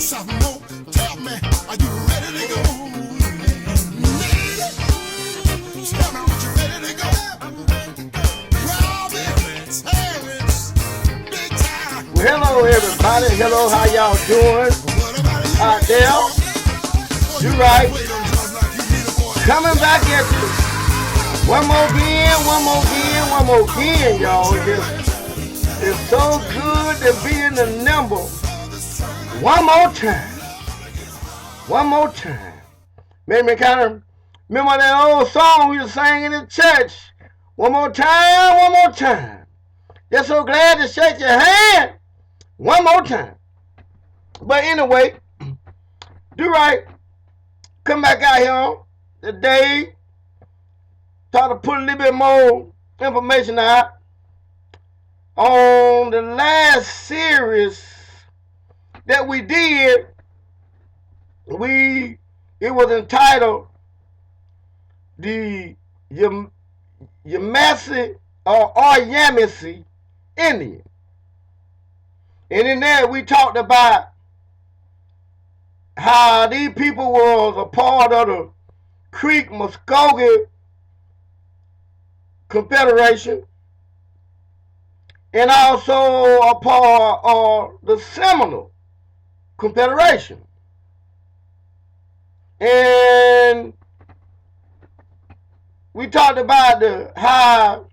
sophomore. Tell me, are you ready to go? Tell me, are you ready to go? Well, hello everybody. Hello, how y'all doing out there? You right. Coming back at you. One more again, y'all. It's so good to be in the number. One more time. Made me kind of remember that old song we were singing in church. One more time. Just so glad to shake your hand. One more time. But anyway, do right. Come back out here today. Try to put a little bit more information out on the last series that we did. It was entitled the Yamasee or Yamasee Indian. And in there we talked about how these people was a part of the Creek Muskogee Confederation and also a part of the Seminole Confederation. And we talked about how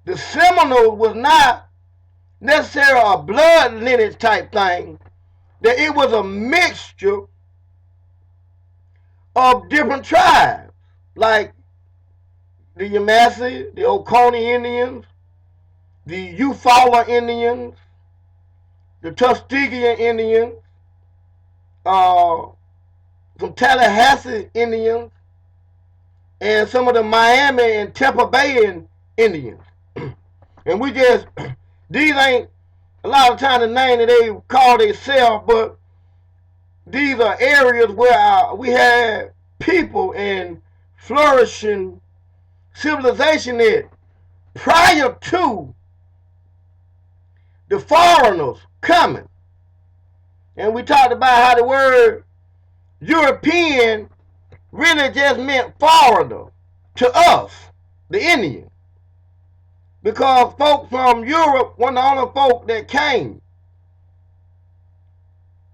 the Seminoles was not necessarily a blood lineage type thing, that it was a mixture of different tribes, like the Yamasee, the Oconee Indians, the Eufaula Indians, the Tuskegee Indians, some Tallahassee Indians, and some of the Miami and Tampa Bay Indians. And we just, these ain't a lot of times the name that they call themselves, but these are areas where we had people and flourishing civilization in prior to the foreigners coming. And we talked about how the word European really just meant foreigner to us, the Indian. Because folks from Europe weren't the only folk that came.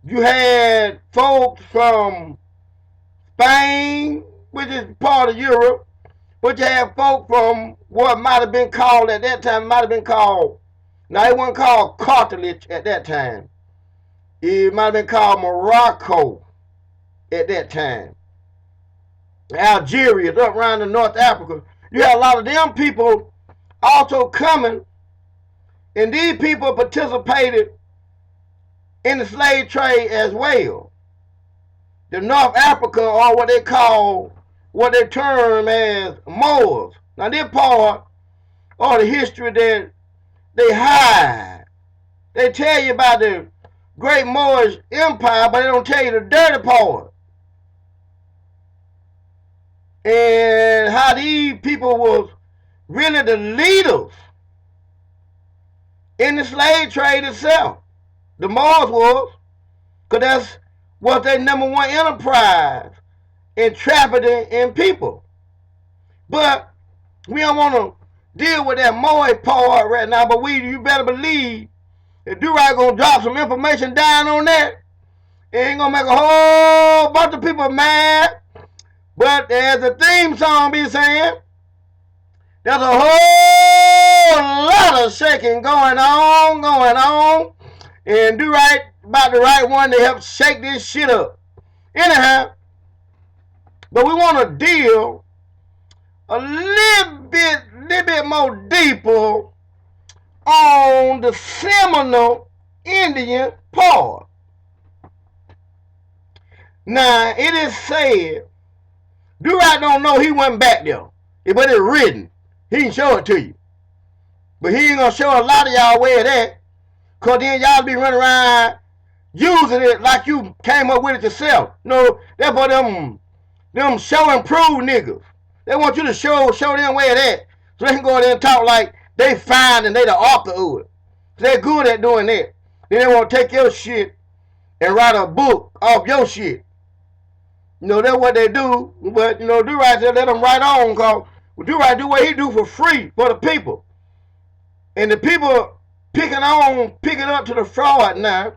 You had folks from Spain, which is part of Europe, but you had folk from what might have been called at that time, now it wasn't called Cartilage at that time. It might have been called Morocco at that time. Algeria, up around the North Africa. You had a lot of them people also coming, and these people participated in the slave trade as well. The North Africa, or what they term as Moors. Now this part of the history that they hide. They tell you about the great Moorish empire, but they don't tell you the dirty part. And how these people was really the leaders in the slave trade itself. The Moors was, because that's what their number one enterprise in trafficking in people. But we don't want to deal with that Moorish part right now, but you better believe that Do-Right gonna drop some information down on that. It ain't gonna make a whole bunch of people mad. But as the theme song be saying, there's a whole lot of shaking going on. And Do-Right about the right one to help shake this shit up. Anyhow, but we want to deal a little bit more deeper on the Seminole Indian part. Now, it is said, Do-Right don't know he wasn't back there, but it's written. He can show it to you. But he ain't going to show a lot of y'all where that, because then y'all be running around using it like you came up with it yourself. No, that's for them show and prove niggas. They want you to show them where that, so they can go there and talk like they find and they the author of it. So they're good at doing that. Then they want to take your shit and write a book off your shit. You know, that's what they do. But, you know, Do-Right said let them write on, because Do-Right do what he do for free for the people. And the people picking up to the fraud now,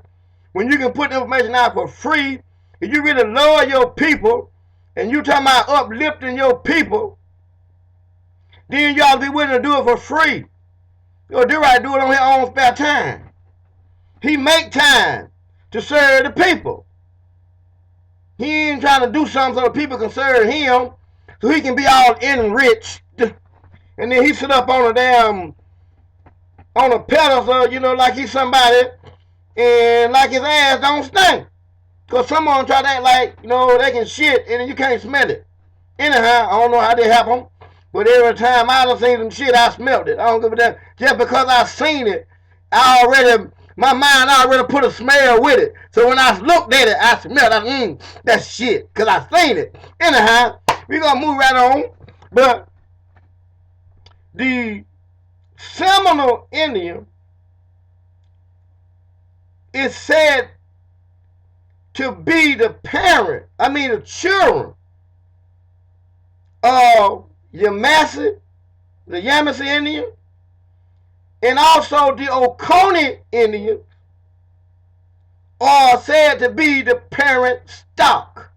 when you can put the information out for free, if you really love your people, and you talking about uplifting your people, then you ought to be willing to do it for free. You know, Do-Right do it on his own spare time. He make time to serve the people. He ain't trying to do something so the people can serve him, so he can be all enriched. And then he sit up on a pedestal, you know, like he's somebody, and like his ass don't stink. Because some of them try to act like, you know, they can shit and you can't smell it. Anyhow, I don't know how they happen, but every time I done seen some shit, I smelled it. I don't give a damn. Just because I seen it, my mind already put a smell with it. So when I looked at it, I smelled it. That's shit, because I seen it. Anyhow, we going to move right on. But the Seminole Indian is said to be the children of the Yamasee Indian, and also the Oconee Indians are said to be the parent stock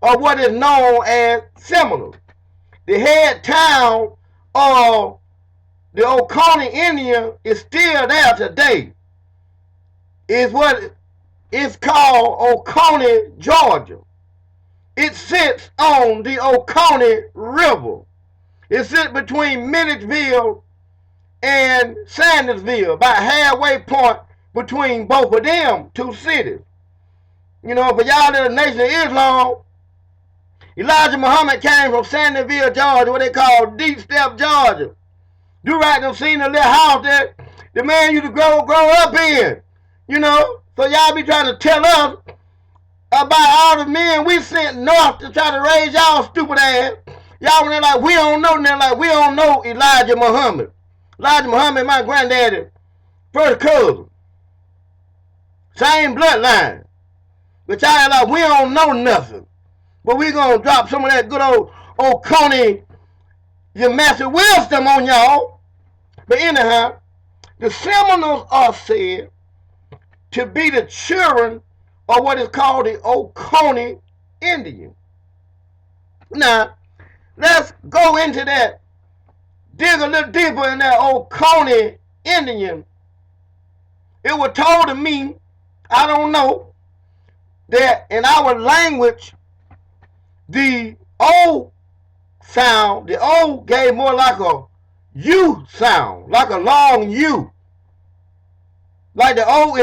of what is known as Seminoles. The head town of the Oconee Indian is still there today. Is what it's called Oconee, Georgia. It sits on the Oconee River. It sits between Milledgeville and Sandersville, about halfway point between both of them two cities. You know, for y'all in the Nation of Islam, Elijah Muhammad came from Sandersville, Georgia, what they call Deep Step, Georgia. Do-Right done seen the little house that the man used to grow up in. You know, so y'all be trying to tell us about all the men we sent north to try to raise y'all stupid ass. Y'all when they're like, we don't know, and they're like, we don't know Elijah Muhammad. Elijah Muhammad, my granddaddy, first cousin. Same bloodline. But y'all like, we don't know nothing. But we gonna drop some of that good old Coney, your master wisdom on y'all. But anyhow, the Seminoles are said to be the children of what is called the Oconee Indian. Now, let's go into that, dig a little deeper in that Oconee Indian. It was told to me, I don't know, that in our language, the O sound, the O gave more like a U sound, like a long U. Like the O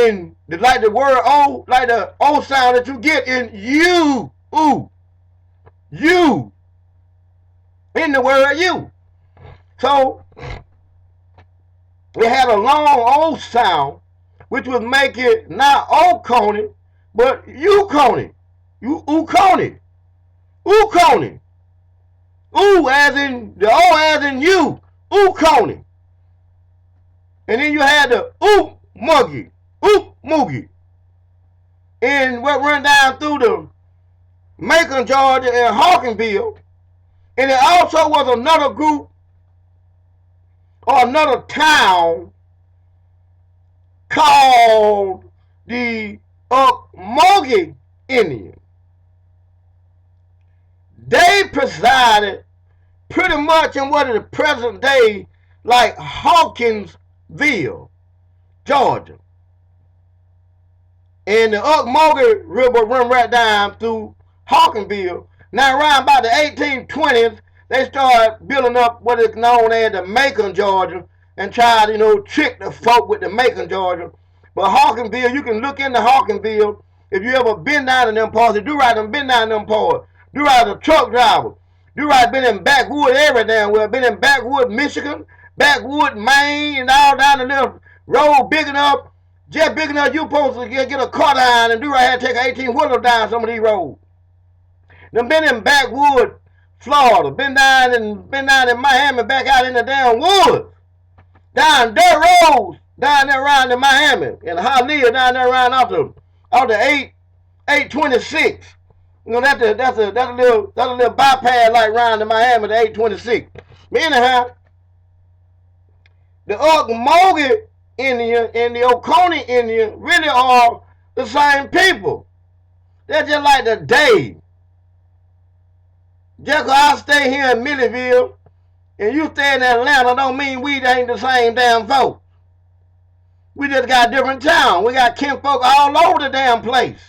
like the word O, like the O sound that you get in you, ooh, you, in the word you. So, it had a long O sound, which would make it not Oconee, but Uconee, Uconee, Uconee. Ooh as in, the O as in you, Uconee. And then you had the Oop Muggy, Oop Moogie. And what run down through the Macon, Georgia and Hawkinsville. And there also was another group or another town called the Ocmulgee Indians. They presided pretty much in what is the present day like Hawkinsville, Georgia. And the Ocmulgee River run right down through Hawkinsville. Now around about the 1820s, they started building up what is known as the Macon, Georgia, and tried, you know, trick the folk with the Macon, Georgia. But Hawkinsville, you can look into Hawkinsville if you ever been down in them parts. The Do-Right done been down in them parts. Do-Right a truck driver. Do-Right been in backwood every damn well. Been in backwood Michigan, backwood Maine, and all down the little road big enough, just big enough you supposed to get a car down, and Do-Right had to take an 18-wheeler down some of these roads. Done been in backwood Florida, been down in Miami, back out in the damn woods, down dirt roads, down there around in Miami, and Hialeah down there around off the 826. You know, that's a little bypass like round to Miami, the 826. But anyhow, the Okmulgee Indian and the Oconee Indian really are the same people. They're just like the Dave. Just 'cause I stay here in Milledgeville and you stay in Atlanta don't mean we ain't the same damn folk. We just got different towns. We got kinfolk all over the damn place.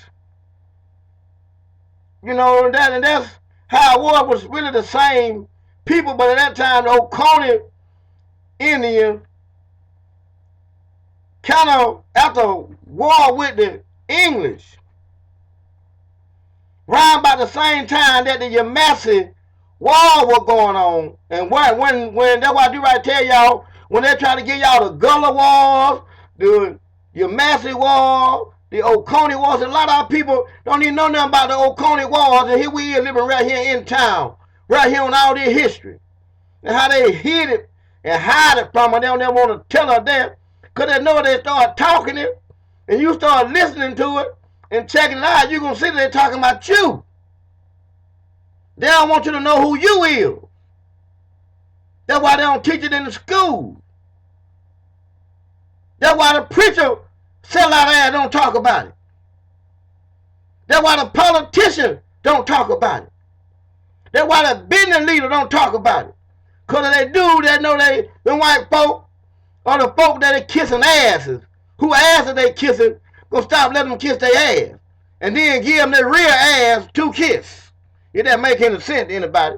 You know, and that's how it was really the same people, but at that time the Oconee Indians kind of after war with the English, round about the same time that the Yamasee war was going on, and when that's why I do right tell y'all, when they try to get y'all the Gullah Wars, the Yamasee War, the Oconee Wars, a lot of our people don't even know nothing about the Oconee Wars, and here we are living right here in town, right here on all this history, and how they hid it and hide it from us. They don't ever want to tell us that, because they know they start talking it, and you start listening to it, and checking it out, you're going to see that they're talking about you. They don't want you to know who you is. That's why they don't teach it in the school. That's why the preacher sell out ass don't talk about it. That's why the politician don't talk about it. That's why the business leader don't talk about it. Because if they do, they know the white folk or the folk that are kissing asses, who asses they kissing, gonna stop letting them kiss their ass. And then give them their real ass to kiss. If that make any sense to anybody.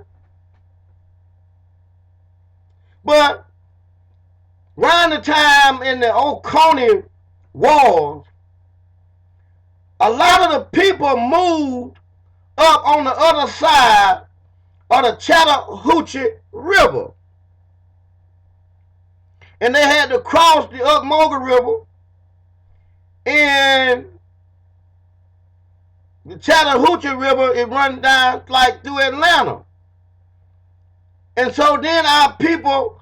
But around the time in the Oconee Wars, a lot of the people moved up on the other side of the Chattahoochee River. And they had to cross the Okmulgee River, and the Chattahoochee River, it runs down like through Atlanta. And so then our people,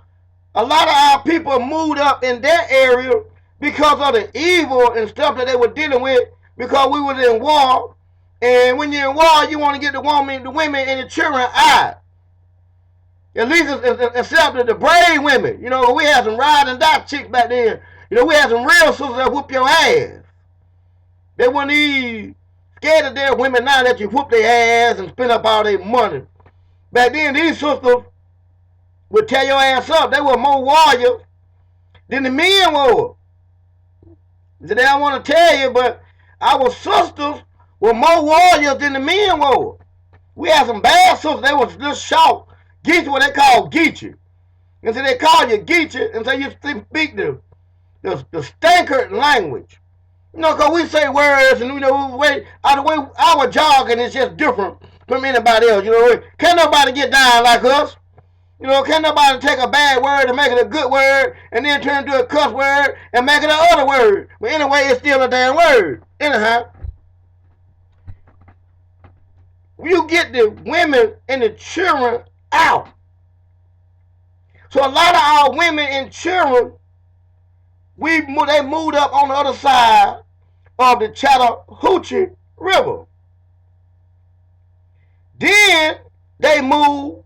a lot of our people moved up in that area because of the evil and stuff that they were dealing with, because we was in war. And when you're in war, you want to get the women and the children out. At least except the brave women. You know, we had some ride and die chicks back then. You know, we had some real sisters that whoop your ass. They wouldn't even scared of their women now that you whoop their ass and spend up all their money. Back then, these sisters would tear your ass up. They were more warriors than the men were. They don't want to tell you, but our sisters were more warriors than the men were. We had some bad sisters. They was just short. Geechee, what they call Geechee. And so they call you Geechee, and so you speak the stinker language. You know, because we say words, and you know, the way our jargon is just different from anybody else. You know, can't nobody get down like us. You know, can't nobody take a bad word and make it a good word, and then turn it into a cuss word and make it another word. But anyway, it's still a damn word. Anyhow, you get the women and the children out. So a lot of our women and children, they moved up on the other side of the Chattahoochee River. Then they moved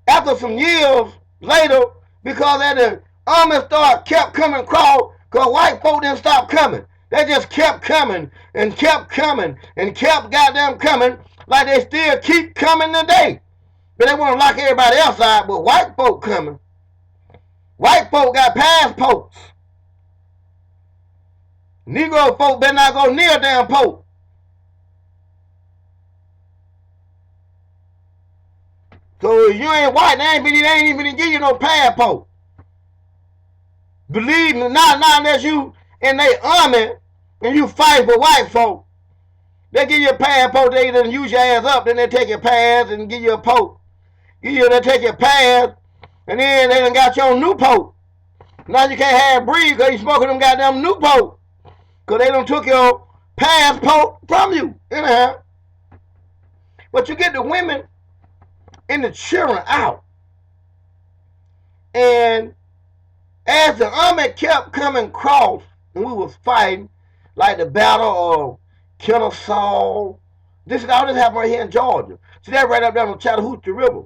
after some years later, because as the army kept coming across, because white folk didn't stop coming. They just kept coming and kept coming and kept goddamn coming, like they still keep coming today. But they want to lock everybody else out, but white folk coming. White folk got passports. Negro folk better not go near a damn pope. So if you ain't white, they ain't even give you no passport. Believe me, not unless you in their army and you fight for white folk. They give you a passport, they done use your ass up, then they take your pass and give you a pope. They take your pass, and then they done got your new pope. Now you can't have breed because you smoking them goddamn new pope. Because they done took your passport from you. Anyhow. But you get the women and the children out. And as the army kept coming across, and we was fighting, like the battle of Kennesaw. This is all this happened right here in Georgia. See that right up there on the Chattahoochee River.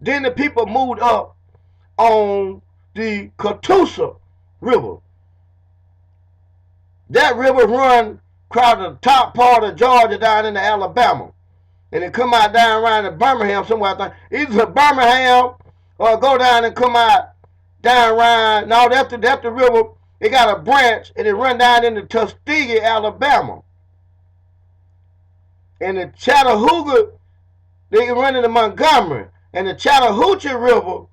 Then the people moved up on the Catoosa River. That river run across the top part of Georgia down into Alabama. And it come out down around to Birmingham somewhere. I think either Birmingham or go down and come out down around. No, that's the river. It got a branch and it run down into Tuskegee, Alabama. And the Chattahoochee, they run into Montgomery. And the Chattahoochee River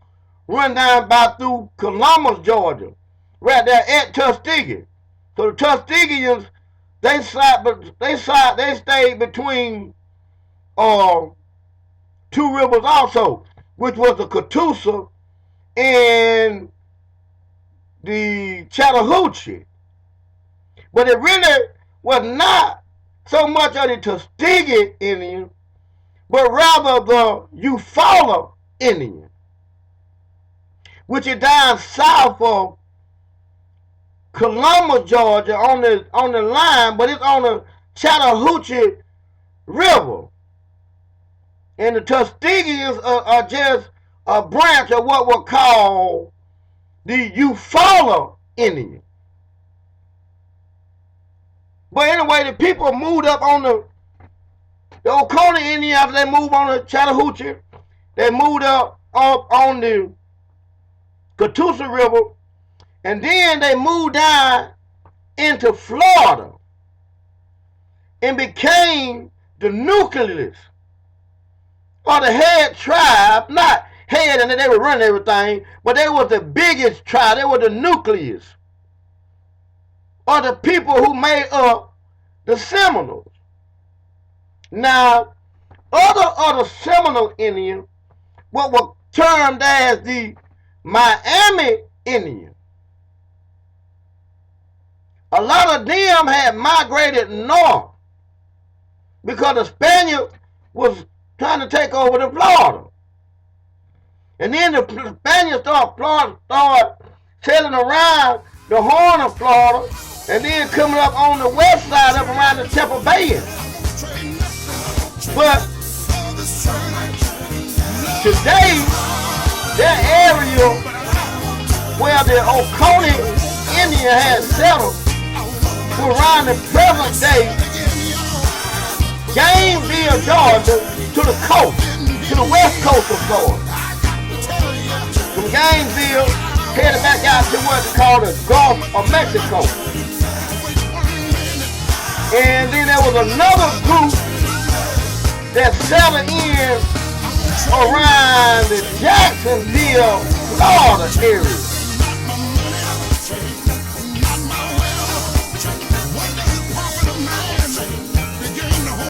run down by through Columbus, Georgia. Right there at Tuskegee. So the Tuskegeans, they stayed between two rivers also, which was the Catoosa and the Chattahoochee. But it really was not so much of the Tuskegee Indian, but rather the Eufaula Indian, which is down south of Columbus, Georgia, on the line, but it's on the Chattahoochee River. And the Tuskegeans are just a branch of what were called the Eufaula Indian. But anyway, the people moved up on the Oconee Indian after they moved on the Chattahoochee. They moved up on the Catoosa River. And then they moved down into Florida and became the nucleus or the head tribe, not head and they were running everything, but they was the biggest tribe. They were the nucleus or the people who made up the Seminoles. Now, other Seminole Indians, what were termed as the Miami Indians, a lot of them had migrated north because the Spaniards was trying to take over the Florida. And then the Spaniards started sailing around the Horn of Florida and then coming up on the west side up around the Tampa Bay. But today, that area where the Oconee Indian had settled around the present day Gainesville, Georgia, to the coast, to the west coast of Florida. From Gainesville, headed back out to what's called the Gulf of Mexico. And then there was another group that settled in around the Jacksonville, Florida area.